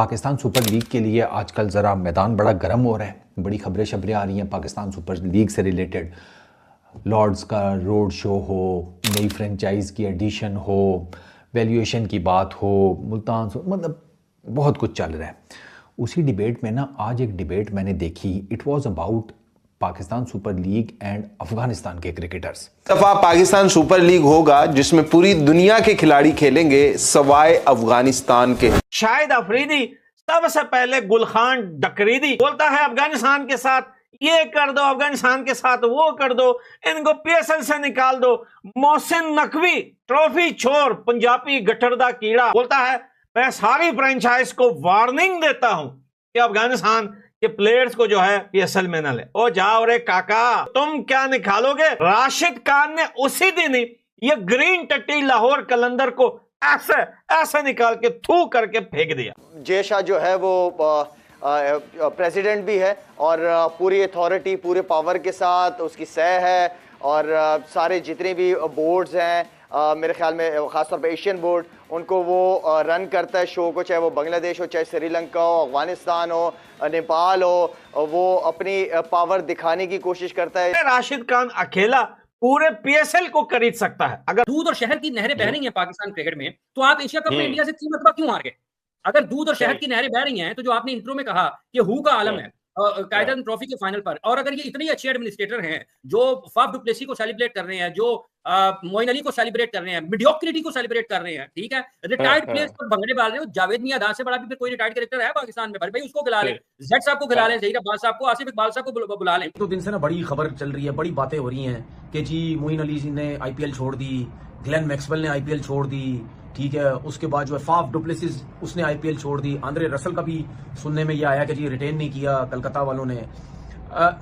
Pakistan super league के लिए आजकल ज़रा मैदान बड़ा गर्म हो रहा है, बड़ी खबरें शबरें आ रही हैं पाकिस्तान सुपर लीग से रिलेटेड। लॉर्ड्स का रोड शो हो, नई फ्रेंचाइज की एडिशन हो, वैल्यूएशन की बात हो, मुल्तान मतलब बहुत कुछ चल रहा है। उसी डिबेट में ना आज एक डिबेट मैंने देखी, it was about Pakistan super league and Afghanistan के क्रिकेटर्स। दफा पाकिस्तान सुपर लीग होगा जिसमें पूरी दुनिया के खिलाड़ी खेलेंगे सवाए अफगानिस्तान के। शाहिद अफरीदी सबसे पहले गुलखान डकरीदी बोलता है अफगानिस्तान के साथ ये कर दो, अफगानिस्तान के साथ वो कर दो, इनको पीएसएल से निकाल दो। मोहसिन नकवी ट्रॉफी छोर पंजाबी गठरदा कीड़ा बोलता है मैं सारी फ्रेंचाइज को वार्निंग देता हूं कि अफगानिस्तान के प्लेयर्स को जो है पीएसएल में ना ले। ओ जाओ रे काका, तुम क्या निकालोगे। राशिद खान ने उसी दिन ही ये ग्रीन टट्टी लाहौर कलंदर को ऐसे ऐसे निकाल के थू करके फेंक दिया। जेशा जो है वो प्रेसिडेंट भी है और पूरी अथॉरिटी पूरे पावर के साथ उसकी सह है और सारे जितने भी बोर्ड्स हैं मेरे ख्याल में ख़ासतौर पे एशियन बोर्ड उनको वो रन करता है शो को, चाहे वो बांग्लादेश हो, चाहे श्रीलंका हो, अफगानिस्तान हो, नेपाल हो, वो अपनी पावर दिखाने की कोशिश करता है। राशिद खान अकेला पूरे पीएसएल को खरीद सकता है। अगर दूध और शहद की नहरें बह रही हैं पाकिस्तान क्रिकेट में, तो आप एशिया कप में इंडिया से 3 मरतबा क्यों हार गए? अगर दूध और शहद की नहरें बह रही हैं तो जो आपने इंट्रो में कहा कि हु का आलम है कायदन ट्रॉफी के फाइनल पर, और अगर ये इतने अच्छे एडमिनिस्ट्रेटर हैं जो फाफ डुप्लेसी को सेलिब्रेट कर रहे हैं, जो मोइन अली को सेलिब्रेट कर रहे हैं, मीडियोक्रिटी को सेलिब्रेट कर रहे हैं, ठीक है, रिटायर्ड प्लेयर्स पर भंगड़े डाल रहे हो। जावेद मियां से बड़ा भी कोई रिटायर्ड क्रिकेटर है पाकिस्तान में? भाई उसको खिला लें, जेड साहब को खिला लें, जहीर अब्बास साहब को, आसिफ इकबाल साहब को बुला लें। तो दिन से ना बड़ी खबर चल रही है, बड़ी बातें हो रही हैं कि जी मोइन अली ने आईपीएल छोड़ दी, ग्लेन मैक्सवेल ने आईपीएल छोड़ दी, ठीक है, उसके बाद जो है फाफ डुप्लेसिस उसने आईपीएल छोड़ दी, आंद्रे रसल का भी सुनने में ये आया कि जी रिटेन नहीं किया कलकत्ता वालों ने।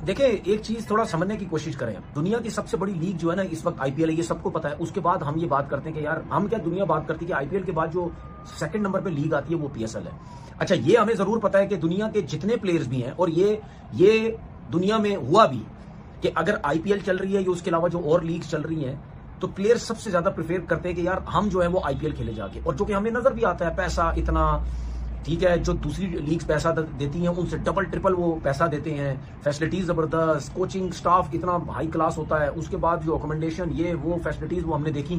देखिए एक चीज थोड़ा समझने की कोशिश करें, दुनिया की सबसे बड़ी लीग जो है ना इस वक्त आईपीएल है, ये सबको पता है। उसके बाद हम ये बात करते हैं कि यार हम क्या, दुनिया बात करती है कि आईपीएल के बाद जो सेकंड नंबर पे लीग आती है वो पीएसएल है। अच्छा, ये हमें जरूर पता है कि दुनिया के जितने प्लेयर्स भी हैं, और ये दुनिया में हुआ भी कि अगर आईपीएल चल रही है या उसके अलावा जो और लीग चल रही हैं तो प्लेयर सबसे ज्यादा प्रेफर करते हैं कि यार हम जो है वो आईपीएल खेले जाके, और जो कि हमें नजर भी आता है पैसा इतना, ठीक है, जो दूसरी लीग्स पैसा देती हैं उनसे डबल ट्रिपल वो पैसा देते हैं, फैसिलिटीज जबरदस्त, कोचिंग स्टाफ इतना हाई क्लास होता है, उसके बाद जो अकोमोडेशन ये वो फैसिलिटीज वो हमने देखी।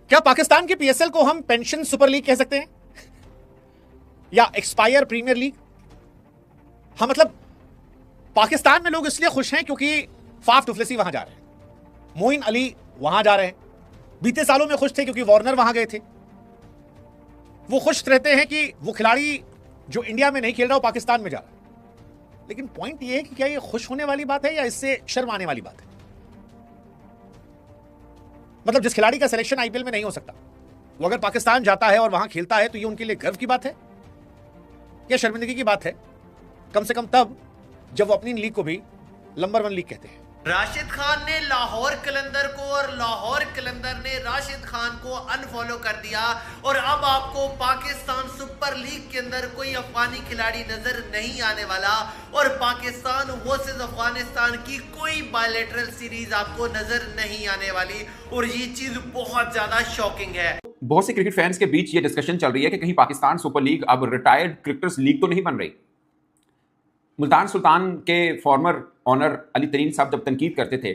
क्या पाकिस्तान के पीएसएल को हम पेंशन सुपर लीग कह सकते हैं या एक्सपायर प्रीमियर लीग? हाँ, मतलब पाकिस्तान में लोग इसलिए खुश हैं क्योंकि फाफ डुप्लेसी वहां जा रहे हैं, मोइन अली वहां जा रहे हैं। बीते सालों में खुश थे क्योंकि वार्नर वहां गए थे। वो खुश रहते हैं कि वो खिलाड़ी जो इंडिया में नहीं खेल रहा वो पाकिस्तान में जा रहा है। लेकिन पॉइंट ये है कि क्या ये खुश होने वाली बात है या इससे शर्माने वाली बात है? मतलब जिस खिलाड़ी का सिलेक्शन आईपीएल में नहीं हो सकता, वो अगर पाकिस्तान जाता है और वहां खेलता है तो ये उनके लिए गर्व की बात है या शर्मिंदगी की बात है? कम से कम तब जब वो अपनी लीग को भी नंबर 1 लीग कहते हैं। राशिद खान ने लाहौर कलंदर को और लाहौर कलंदर ने राशिद खान को अनफॉलो कर दिया, और अब आपको पाकिस्तान सुपर लीग के अंदर कोई अफगानी खिलाड़ी नजर नहीं आने वाला, और पाकिस्तान वर्सेस अफगानिस्तान की कोई बायलैटरल सीरीज आपको नजर नहीं आने वाली, और ये चीज बहुत ज्यादा शॉकिंग है। बहुत से क्रिकेट फैंस के बीच ये डिस्कशन चल रही है कि कहीं पाकिस्तान सुपर लीग अब रिटायर्ड क्रिकेटर्स लीग तो नहीं बन रही। मुल्तान सुल्तान के फॉर्मर ऑनर अली तरीन साहब जब तनकीद करते थे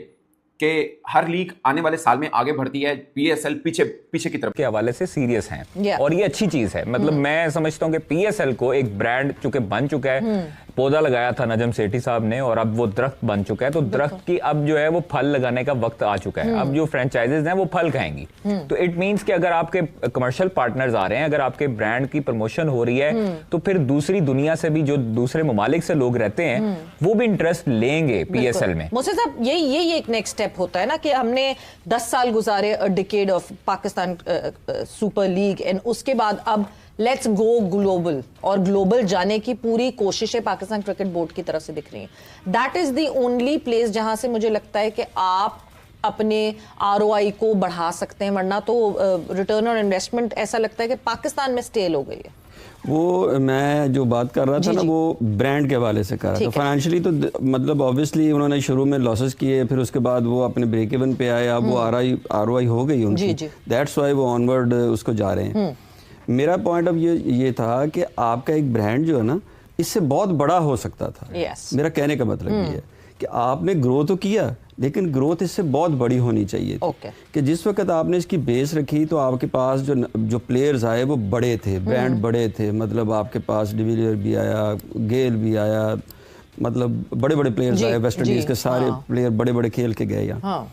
कि हर लीग आने वाले साल में आगे बढ़ती है, पीएसएल पीछे की तरफ के हवाले से सीरियस हैं और ये अच्छी चीज है। मतलब मैं समझता हूँ कि पीएसएल को एक ब्रांड चूंकि बन चुका है, पौधा लगाया था नजम सेठी साहब ने और अब वो दरख्त बन चुका है, तो दरख्त की अब जो है वो फल लगाने का वक्त आ चुका है। अब जो फ्रेंचाइजेज हैं वो फल खाएंगी, तो इट मींस कि अगर आपके कमर्शियल पार्टनर्स आ रहे हैं, अगर आपके ब्रांड की प्रमोशन हो रही है, तो फिर दूसरी दुनिया से भी जो दूसरे ममालिक से लोग रहते हैं वो भी इंटरेस्ट लेंगे पीएसएल में। मोहसिन साहब, यही एक नेक्स्ट स्टेप होता है ना कि हमने 10 साल गुजारे, अ decade of Pakistan super league, and उसके बाद अब लेट्स गो ग्लोबल, और ग्लोबल जाने की पूरी कोशिशें पाकिस्तान क्रिकेट बोर्ड की तरफ से दिख रही हैं। That is the only place जहां से मुझे लगता है कि आप अपने आरओआई को बढ़ा सकते हैं, वरना तो रिटर्न ऑन इन्वेस्टमेंट ऐसा लगता है कि पाकिस्तान में स्टेल हो गई है। वो मैं जो बात कर रहा था ना वो ब्रांड के हवाले से कर रहा था। फाइनेंशियली तो मतलब ऑब्वियसली उन्होंने शुरू में लॉसेस किए, फिर उसके बाद वो अपने ब्रेक इवन पे आए, अब वो आरओआई हो गई उनकी, दैट्स व्हाई वो ऑनवर्ड उसको जा रहे हैं। मेरा पॉइंट ऑफ ये था कि आपका एक ब्रांड जो है ना, इससे बहुत बड़ा हो सकता था। मेरा कहने का मतलब ये है कि आपने ग्रो तो किया, लेकिन ग्रोथ इससे बहुत बड़ी होनी चाहिए थी। कि जिस वक्त आपने इसकी बेस रखी तो आपके पास जो प्लेयर्स आए वो बड़े थे, ब्रांड बड़े थे, मतलब आपके पास डिविलियर भी आया, गेल भी आया, मतलब बड़े बड़े प्लेयर्स आए, वेस्ट इंडीज के सारे प्लेयर बड़े बड़े खेल के गए यहाँ।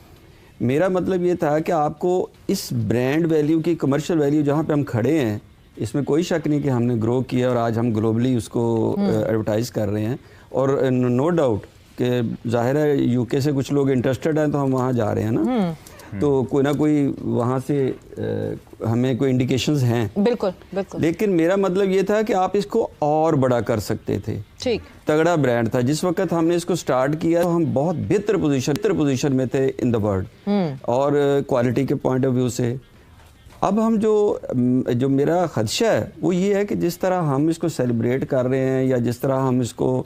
मेरा मतलब ये था कि आपको इस ब्रांड वैल्यू की, कमर्शियल वैल्यू जहाँ पे हम खड़े हैं, इसमें कोई शक नहीं कि हमने ग्रो किया और आज हम ग्लोबली उसको एडवर्टाइज कर रहे हैं। और नो डाउट कि जाहिर है यूके से कुछ लोग इंटरेस्टेड हैं तो हम वहाँ जा रहे हैं ना, तो कोई ना कोई वहाँ से हमें कोई इंडिकेशंस हैं। बिल्कुल बिल्कुल। लेकिन मेरा मतलब ये था कि आप इसको और बड़ा कर सकते थे। ठीक, तगड़ा ब्रांड था। जिस वक्त हमने इसको स्टार्ट किया तो हम बहुत बेहतर पोजीशन में थे इन द वर्ल्ड, और क्वालिटी के पॉइंट ऑफ व्यू से। अब हम जो मेरा खदशा है वो ये है कि जिस तरह हम इसको सेलिब्रेट कर रहे हैं या जिस तरह हम इसको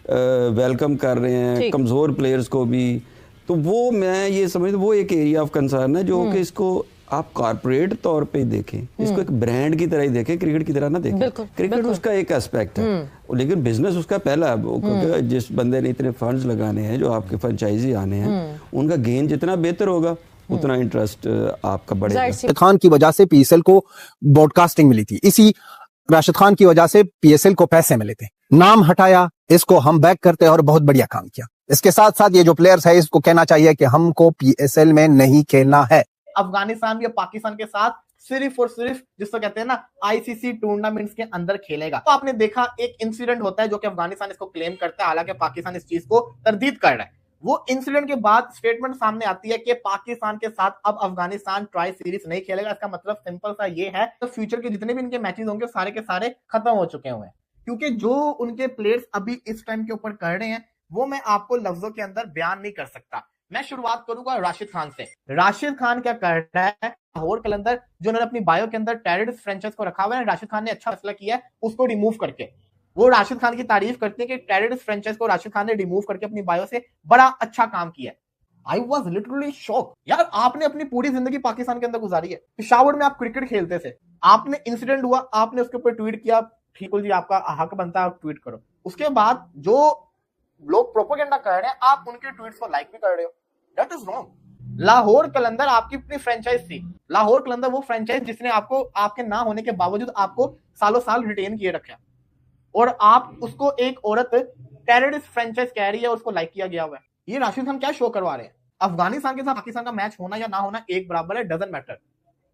वेलकम कर रहे हैं कमज़ोर प्लेयर्स को भी, तो वो मैं ये समझता हूँ वो एक एरिया ऑफ कंसर्न है, जो कि इसको आप कॉर्पोरेट तौर पे देखें, इसको एक ब्रांड की तरह ही देखें, क्रिकेट की तरह ना देखें। क्रिकेट उसका एक एस्पेक्ट है, लेकिन बिजनेस उसका पहला है। क्योंकि जिस बंदे ने इतने फंड्स लगाने हैं, जो आपके फ्रेंचाइजी आने हैं, उनका गेन जितना बेहतर होगा उतना इंटरेस्ट आपका बढ़ेगा। राशिद खान की वजह से पीएसएल को ब्रॉडकास्टिंग मिली थी, इसी राशिद खान की वजह से पीएसएल को पैसे मिले थे। नाम हटाया, इसको हम बैक करते हैं और बहुत बढ़िया काम किया। इसके साथ साथ ये जो प्लेयर्स है इसको कहना चाहिए कि हमको पीएसएल में नहीं खेलना है। अफगानिस्तान या पाकिस्तान के साथ सिर्फ और सिर्फ जिसको कहते हैं ना आईसीसी टूर्नामेंट्स के अंदर खेलेगा। तो आपने देखा एक इंसिडेंट होता है जो कि अफगानिस्तान इसको क्लेम करता है, हालांकि पाकिस्तान इस चीज को तरदीद कर रहा है। वो इंसिडेंट के बाद स्टेटमेंट सामने आती है कि पाकिस्तान के साथ अब अफगानिस्तान ट्राई सीरीज नहीं खेलेगा। इसका मतलब सिंपल सा ये है, तो फ्यूचर के जितने भी इनके मैचेस होंगे सारे के सारे खत्म हो चुके हुए हैं, क्योंकि जो उनके प्लेयर्स अभी इस टाइम के ऊपर कर रहे हैं वो मैं आपको लफ्जों के अंदर बयान नहीं कर सकता। मैं शुरुआत करूंगा राशिद खान से। राशिद खान क्या कर रहा है, लाहौर कलंदर जो उन्होंने अपनी बायो के अंदर टेररिस्ट फ्रेंचाइज को रखा हुआ है, राशिद खान ने अच्छा फैसला किया है उसको रिमूव करके। वो राशिद खान की तारीफ करते हैं कि टेररिस्ट फ्रेंचाइज को राशिद खान ने रिमूव करके अपनी बायो से बड़ा अच्छा काम किया। I was literally shock. यार आपने अपनी पूरी जिंदगी पाकिस्तान के अंदर गुजारी है, पेशावर में आप क्रिकेट खेलते थे, आपने इंसिडेंट हुआ, आपने उसके ऊपर ट्वीट किया, ठीक है जी आपका हक बनता है आप ट्वीट करो। उसके बाद जो लोग प्रोपेगेंडा कर रहे हैं आप उनके ट्वीट्स को लाइक भी कर रहे हो, दैट इज रॉन्ग। लाहौर कलंदर आपकी अपनी फ्रेंचाइज थी। लाहौर कलंदर वो फ्रेंचाइज जिसने आपको आपके ना होने के बावजूद आपको सालों साल रिटेन किए रखा, और आप उसको एक औरत टेररिस्ट फ्रेंचाइज कह रही है, उसको लाइक किया गया हुआ है। ये राशिद खान क्या शो करवा रहे हैं? अफगानिस्तान के साथ पाकिस्तान का मैच होना या ना होना एक बराबर है, डजंट मैटर।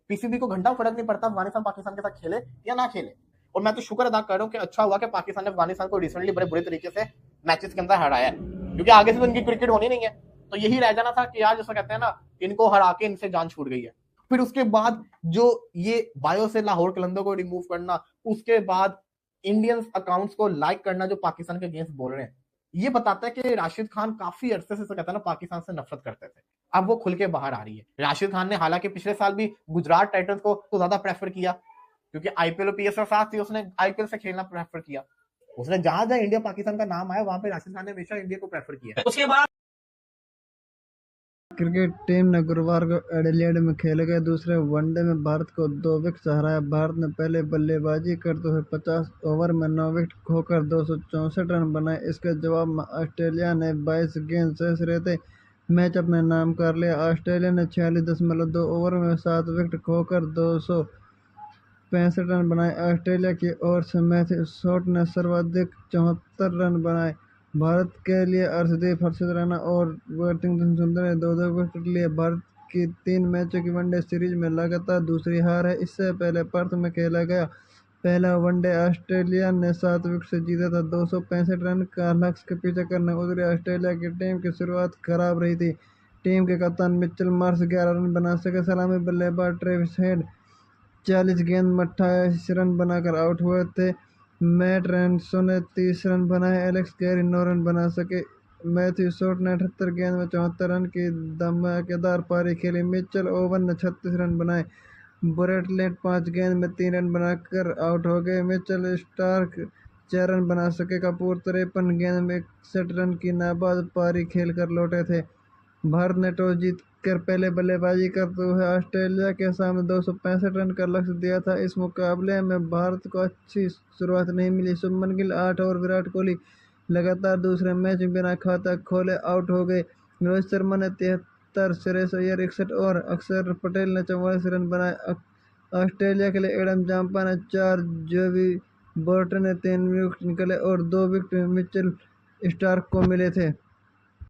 पीसीबी को घंटा फर्क नहीं पड़ता अफगानिस्तान पाकिस्तान के साथ खेले या ना खेले। और मैं तो शुक्र अदा कर रहा हूं कि अच्छा हुआ कि पाकिस्तान ने अफगानिस्तान को रिसेंटली बड़े बुरे तरीके से मैचेस के अंदर हराया है, क्योंकि आगे से तो इनकी क्रिकेट होनी नहीं है। तो यही रह जाना था कि यार जैसा कहते हैं ना, इनको हरा के इनसे जान छूट गई है। फिर उसके बाद जो ये बायो से लाहौर कलंदर को रिमूव करना, उसके बाद इंडियंस अकाउंट्स को लाइक करना जो पाकिस्तान के अगेंस्ट बोल रहे हैं, ये बताता है कि राशिद खान काफी अरसे से कहता है ना पाकिस्तान से नफरत करते थे। अब वो खुल के बाहर आ रही है। राशिद खान ने हालांकि पिछले साल भी गुजरात टाइटंस को तो ज्यादा प्रेफर किया, क्योंकि आईपीएल और पीएसएल साथ थी, उसने आईपीएल से खेलना प्रेफर किया। उसने जहां जहां इंडिया पाकिस्तान का नाम आया वहां पे राशिद खान ने हमेशा इंडिया को प्रेफर किया। उसके बाद क्रिकेट टीम ने गुरुवार को एडिलेड में खेले गए दूसरे वनडे में भारत को 2 विकेट से हराया। भारत ने पहले बल्लेबाजी करते हुए 50 ओवर में 9 विकेट खोकर 264 रन बनाए। इसके जवाब में ऑस्ट्रेलिया ने 22 गेंद शेष रहते मैच अपने नाम कर लिया। ऑस्ट्रेलिया ने 46.2 ओवर में 7 विकेट खोकर 265 रन बनाए। ऑस्ट्रेलिया की ओर से मैथ्यू शॉट ने सर्वाधिक 74 रन बनाए। भारत के लिए हर्षदीप राणा और वर्थिंगटन सुंदर ने 2-2 विकेट लिए। भारत की 3 मैचों की वनडे सीरीज में लगातार दूसरी हार है। इससे पहले पर्थ में खेला गया पहला वनडे ऑस्ट्रेलिया ने 7 विकेट से जीता था। 265 रन का लक्ष्य के पीछे करने उतरी ऑस्ट्रेलिया की टीम की शुरुआत खराब रही थी। टीम के कप्तान मिचेल मार्श 11 रन बना सके। सलामी बल्लेबाज ट्रेविस हेड 40 गेंद में 28 रन बनाकर आउट हुए थे। मैट रैनसो ने 30 रन बनाए। एलेक्स कैरी 9 रन बना सके। मैथ्यू शॉट ने 78 गेंद में 74 रन की धमाकेदार पारी खेली। मिचेल ओवन ने 36 रन बनाए। ब्रेट लेट 5 गेंद में 3 रन बनाकर आउट हो गए। मिचेल स्टार्क 4 रन बना सके। कपूर 53 गेंद में 61 रन की नाबाद पारी खेलकर लौटे थे। भारत ने टॉस जीत कर पहले बल्लेबाजी करते हुए ऑस्ट्रेलिया के सामने 265 रन का लक्ष्य दिया था। इस मुकाबले में भारत को अच्छी शुरुआत नहीं मिली। शुभमन गिल 8 और विराट कोहली लगातार दूसरे मैच में बिना खाता खोले आउट हो गए। रोहित शर्मा ने 73, श्रेयस अय्यर 61 और अक्षर पटेल ने 44 रन बनाए। ऑस्ट्रेलिया के लिए एडम जाम्पा ने 4, जोवी बोर्टन ने 3 विकेट निकाले और 2 विकेट मिचेल स्टार्क को मिले थे।